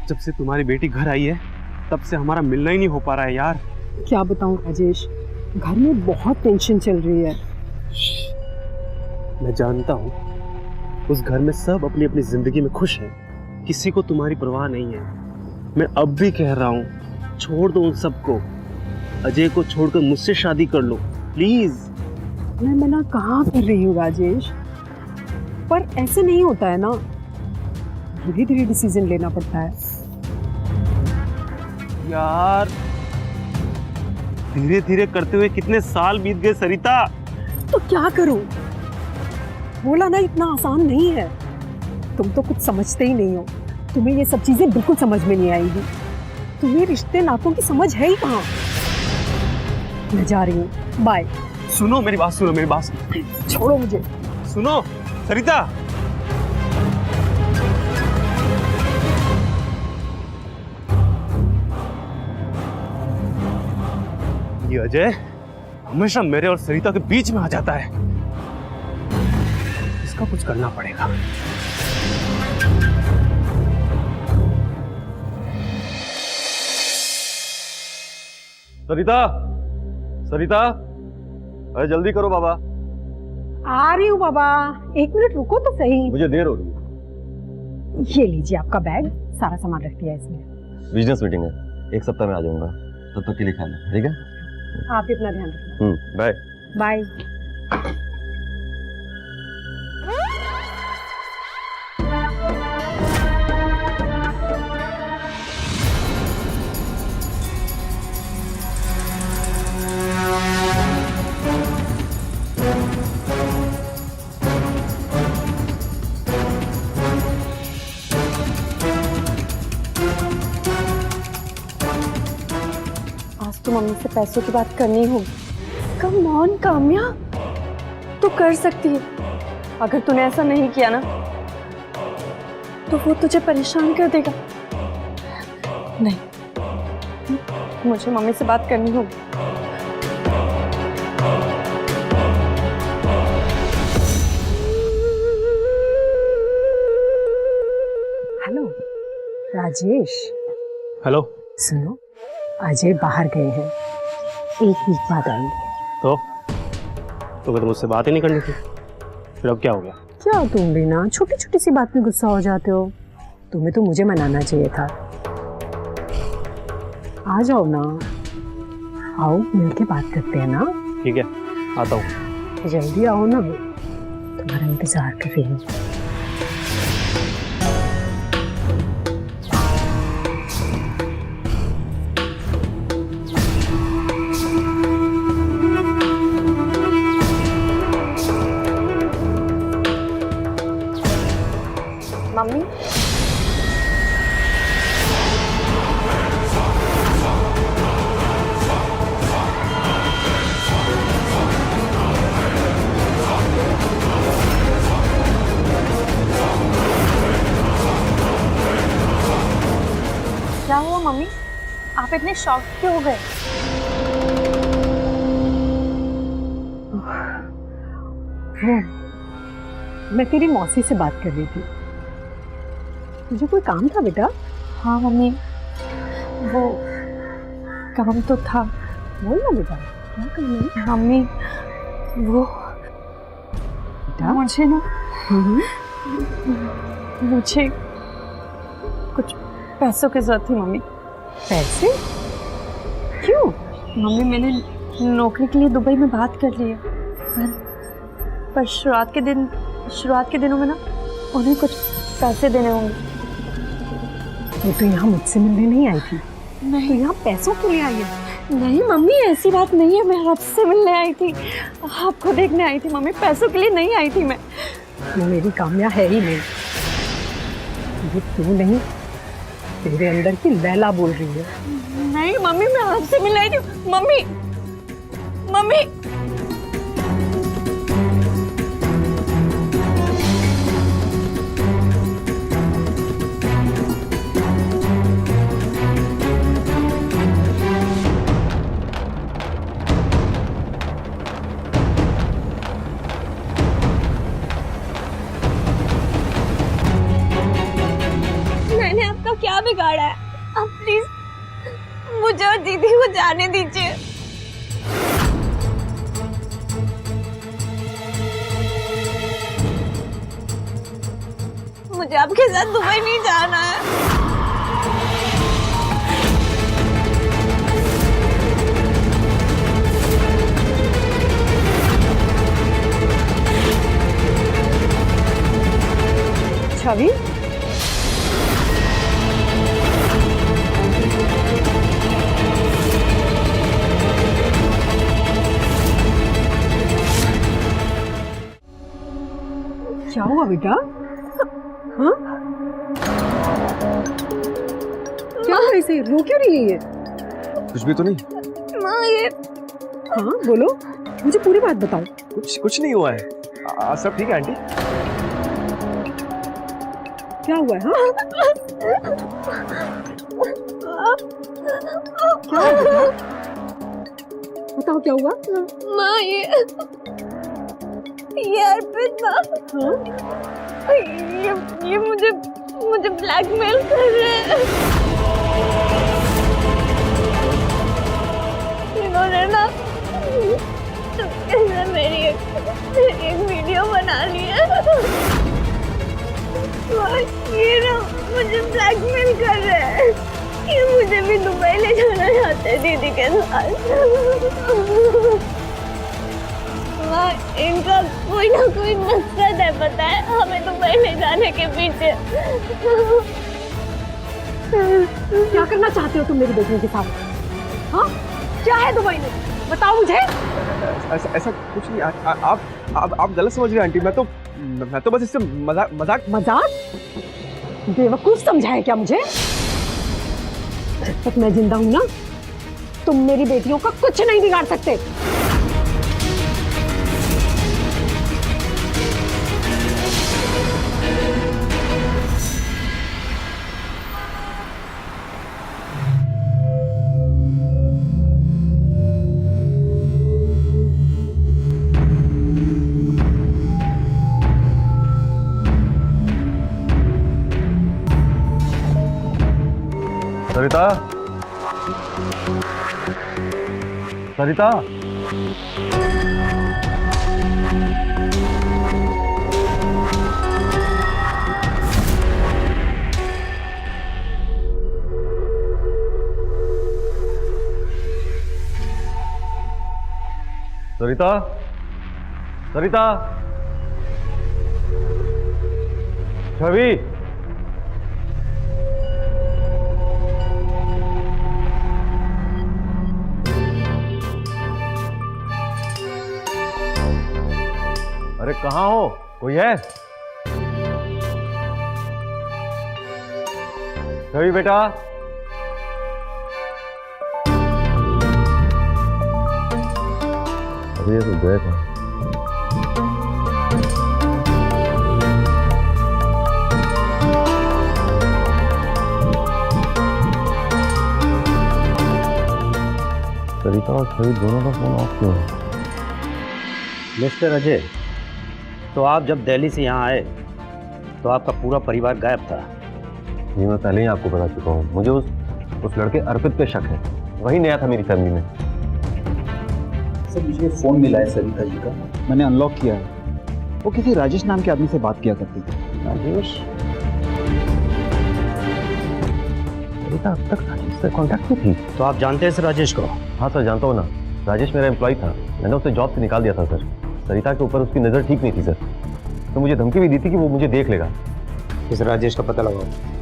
जब से तुम्हारी बेटी घर आई है तब से हमारा मिलना ही नहीं हो पा रहा है यार। क्या बताऊं राजेश, घर में बहुत टेंशन चल रही है। मैं जानता हूँ उस घर में सब अपनी अपनी जिंदगी में खुश हैं, किसी को तुम्हारी परवाह नहीं है। मैं अब भी कह रहा हूँ, छोड़ दो उन सबको, अजय को छोड़कर मुझसे शादी कर लो प्लीज। मैं मना कहाँ कर रही हूँ राजेश, पर ऐसे नहीं होता है ना, धीरे धीरे डिसीजन लेना पड़ता है यार। धीरे धीरे करते हुए कितने साल बीत गए सरिता। तो क्या करूं? बोला ना, इतना आसान नहीं है। तुम तो कुछ समझते ही नहीं हो, तुम्हें ये सब चीजें बिल्कुल समझ में नहीं आएगी। तुम्हें रिश्ते नातों की समझ है ही कहाँ। मैं जा रही हूँ, बाय। सुनो मेरी बात, सुनो मेरी बात। छोड़ो मुझे। सुनो सरिता, ये अजय हमेशा मेरे और सरिता के बीच में आ जाता है। इसका कुछ करना पड़ेगा। सरिता, सरिता, अरे जल्दी करो बाबा। आ रही हूँ बाबा, 1 मिनट रुको तो सही। मुझे देर हो रही है। ये लीजिए आपका बैग, सारा सामान रख दिया इसमें। बिजनेस मीटिंग है, 1 सप्ताह में आ जाऊंगा, तब तक के लिए खाना, ठीक है? आप भी अपना ध्यान रखना। Bye bye. तो मम्मी से पैसों की बात करनी होगी। कम ऑन काम्या, तू कर सकती है। अगर तूने ऐसा नहीं किया ना तो वो तुझे परेशान कर देगा। नहीं, मुझे मम्मी से बात करनी होगी। हेलो राजेश। हेलो। सुनो, अजय बाहर गए हैं, 1 वीक बाद आएंगे। तो तुम्हें तो मुझसे बात ही नहीं करनी थी, फिर अब क्या हो गया? क्या तुम भी ना छोटी छोटी सी बात में गुस्सा हो जाते हो? तुम्हें तो मुझे मनाना चाहिए था। आ जाओ ना, आओ मिलके बात करते हैं ना। ठीक है, आता हूँ। जल्दी आओ ना, तुम्हारा इंतजार कर रही हूँ। क्या हुआ मम्मी? आप इतने शॉक क्यों हो गए? मैं तेरी मौसी से बात कर रही थी। तुझे कोई काम था बेटा? हाँ मम्मी, वो काम तो था। बोल ना बेटा, क्या काम है? मम्मी वो बेटा मुझे ना मुझे कुछ पैसों की जरूरत थी मम्मी। पैसे? क्यों? मम्मी मैंने नौकरी के लिए दुबई में बात कर ली है, पर शुरुआत के दिनों में ना उन्हें कुछ पैसे देने होंगे। वो तो यहाँ मुझसे मिलने नहीं आई थी। नहीं, तो यहाँ पैसों के लिए आई है? नहीं मम्मी, ऐसी बात नहीं है। मैं आपसे मिलने आई थी, आपको देखने आई थी मम्मी, पैसों के लिए नहीं आई थी मैं। वो मेरी काम्या है ही नहीं। ये तू नहीं, तेरे अंदर की लैला बोल रही है। नहीं मम्मी, मैं आपसे मिलने आई थी। मम्मी मम्मी मैंने आपका क्या बिगाड़ा है? आप प्लीज मुझे और दीदी को जाने दीजिए। मुझे आपके साथ दुबई नहीं जाना है। छवि, क्या हुआ बेटा? हाँ? क्या हुआ इसे? रो क्यों रही है ये? कुछ भी तो नहीं। माँ ये हाँ बोलो, मुझे पूरी बात बताओ। कुछ नहीं हुआ है। सब ठीक है आंटी। क्या हुआ है? हाँ? क्या हुआ बेटा? बताओ क्या हुआ? माँ ये अर्पित माँ, हाँ? ये मुझे ब्लैकमेल कर रहे हैं। इन्होंने ना मेरी एक वीडियो बना ली है। ये ना मुझे ब्लैकमेल कर रहे हैं। ये मुझे भी दुबई ले जाना चाहते हैं दीदी के साथ। माँ, इनका कोई ना कोई मकसद है, पता है, हमें दुबई ले जाने के पीछे। क्या करना चाहते हो तुम मेरी बेटियों के साथ? हाँ? क्या है दुबई में? बताओ मुझे। ऐसा कुछ नहीं। आप गलत समझ रहे हैं आंटी। मैं तो बस इससे मजाक। बेवकूफ समझा है क्या मुझे? जब तक मैं जिंदा हूं ना, तुम मेरी बेटियों का कुछ नहीं बिगाड़ सकते। सरिता, सरिता, सरिता, सरिता, छवि, अरे कहाँ हो? कोई है? छवि बेटा, अभी ये तो गए कहाँ? सरिता और छवि दोनों का फोन ऑफ क्यों है? मिस्टर अजय, तो आप जब दिल्ली से यहाँ आए तो आपका पूरा परिवार गायब था। ये मैं पहले ही आपको बता चुका हूँ। मुझे उस लड़के अर्पित पे शक है। वही नया था मेरी फैमिली में। सर मुझे फ़ोन मिला है सरिता जी का, मैंने अनलॉक किया है। वो किसी राजेश नाम के आदमी से बात किया करती थी। राजेश? सरिता अब तक राजेश से कॉन्टैक्ट में थी? तो आप जानते हैं सर राजेश को? हाँ सर, जानता हूँ ना। राजेश मेरा एम्प्लॉय था, मैंने उसे जॉब से निकाल दिया था सर। सरिता के ऊपर उसकी नज़र ठीक नहीं थी सर, तो मुझे धमकी भी दी थी कि वो मुझे देख लेगा। इस राजेश का पता लगाओ।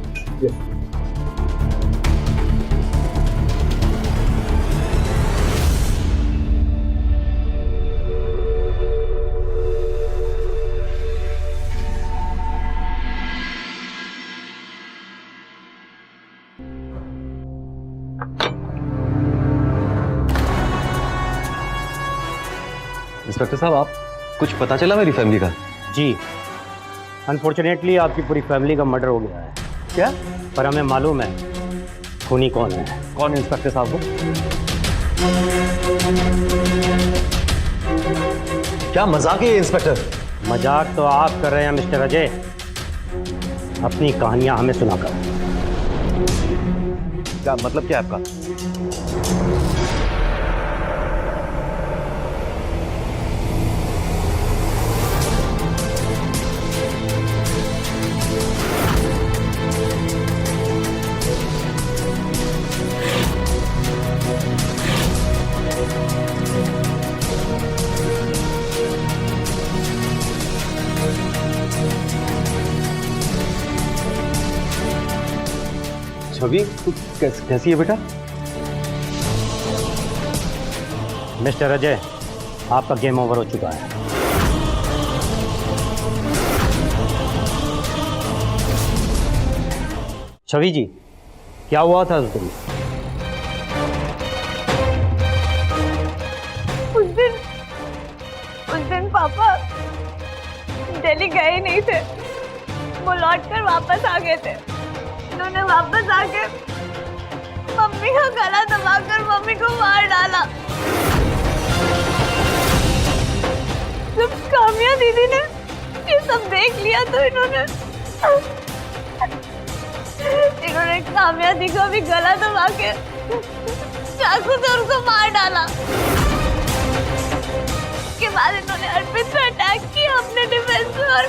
इंस्पेक्टर साहब, आप कुछ पता चला मेरी फैमिली का? जी, अनफॉर्चुनेटली आपकी पूरी फैमिली का मर्डर हो गया है। क्या? पर हमें मालूम है खूनी कौन है। कौन इंस्पेक्टर साहब वो? क्या मजाक है ये इंस्पेक्टर? मजाक तो आप कर रहे हैं मिस्टर अजय, अपनी कहानियां हमें सुनाकर। क्या मतलब क्या है आपका? छवि, तू कैसी है बेटा? मिस्टर अजय, आपका गेम ओवर हो चुका है। छवि जी, क्या हुआ था उस दिन? उस दिन पापा दिल्ली गए नहीं थे, वो लौट कर वापस आ गए थे। उन्होंने वापस आके मम्मी का गला दबाकर मम्मी को मार डाला। जब कामिया दीदी ने ये सब देख लिया तो इन्होंने कामिया दी को भी गला दबा के चाकू से उनको मार डाला। उसके बाद इन्होंने अर्पित पे अटैक किया अपने डिफेंस में और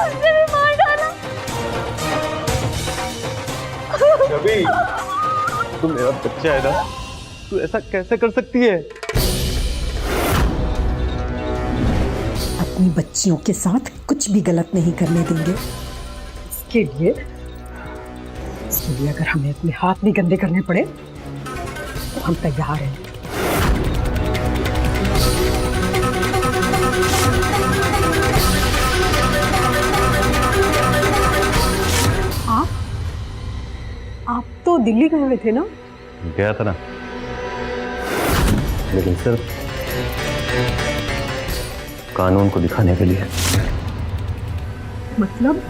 उसे भी मार डाला। छवि, तू मेरा बच्चा है ना, तू ऐसा कैसे कर सकती है? अपनी बच्चियों के साथ कुछ भी गलत नहीं करने देंगे। इसके लिए अगर हमें अपने हाथ भी गंदे करने पड़े तो हम तैयार हैं। आप तो दिल्ली गए हुए थे ना? गया था ना, लेकिन सिर्फ कानून को दिखाने के लिए। मतलब?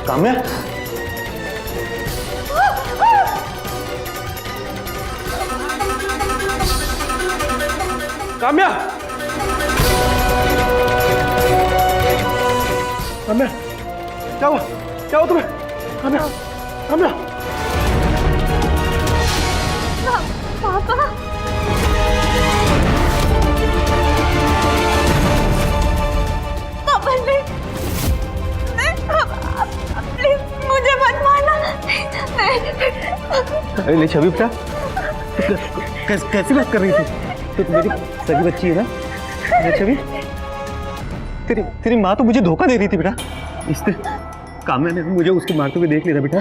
काम्या, काम्या, काम्या, क्या हुआ? क्या हुआ तुम्हें? काम्या, काम्या, पापा, पापा नहीं, प्लीज मुझे मत मारना। अरे छवि बेटा, कैसी बात कर रही थी? तो मेरी सगी बच्ची है ना? अरे छवि, तेरी माँ तो मुझे धोखा दे रही थी बेटा। इसने काम्या ने मुझे उसको मारते हुए देख लिया था बेटा।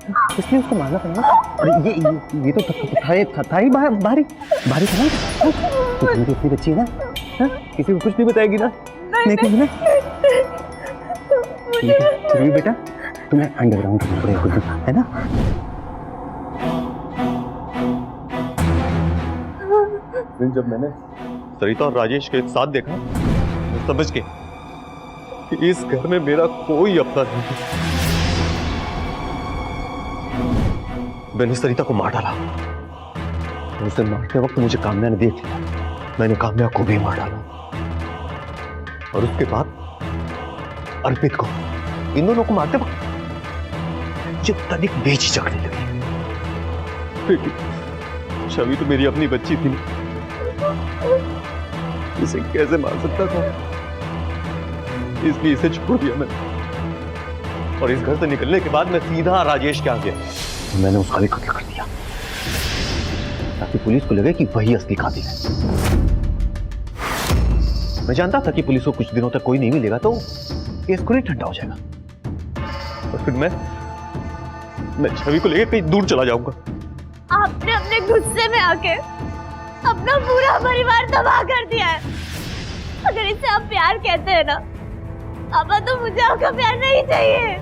इसलिए उसको मारना पड़ेगा। अरे ये तो था ही बाहरी था ना। तू मेरी अपनी बच्ची है ना, हाँ? किसी को कुछ नहीं बताएगी ना? नहीं कहेगी ना? ठीक है, चलिए बेटा तुम्हें अंडरग्राउंड करना पड़ेगा कुछ दिन, है ना? जब मैंने सरिता और राजेश को एक साथ देखा तो समझ गया कि इस घर में मेरा कोई अपना नहीं है। मैंने सरिता को मार डाला और उसे मारते वक्त मुझे काम्या ने देख लिया। मैंने काम्या को भी मार डाला और उसके बाद अर्पित को। इन दोनों को मारते वक्त जब तनिक बेझिझक नहीं लगी। छवि तो मेरी अपनी बच्ची थी, इसे कैसे मार सकता था? इसलिए इसे छोड़ दिया मैंने और इस घर से निकलने के बाद मैं सीधा राजेश के आ गया। मैंने उसका भी कत्ल कर दिया ताकि पुलिस को लगे कि वही असली कातिल है। मैं जानता था कि पुलिस को कुछ दिनों तक कोई नहीं मिलेगा तो केस खुद ही ठंडा हो जाएगा और फिर मैं छवि को लेकर कहीं दूर चला जाऊंगा। आपने अपने गुस्से में आके अपना पूरा परिवार तबाह कर दिया है। अगर इसे आप प्यार कहते हैं ना पापा, तो मुझे आपका प्यार नहीं चाहिए।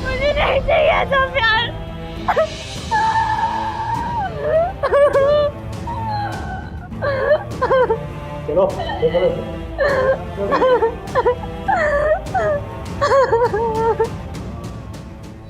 मुझे नहीं चाहिए ऐसा प्यार। चलो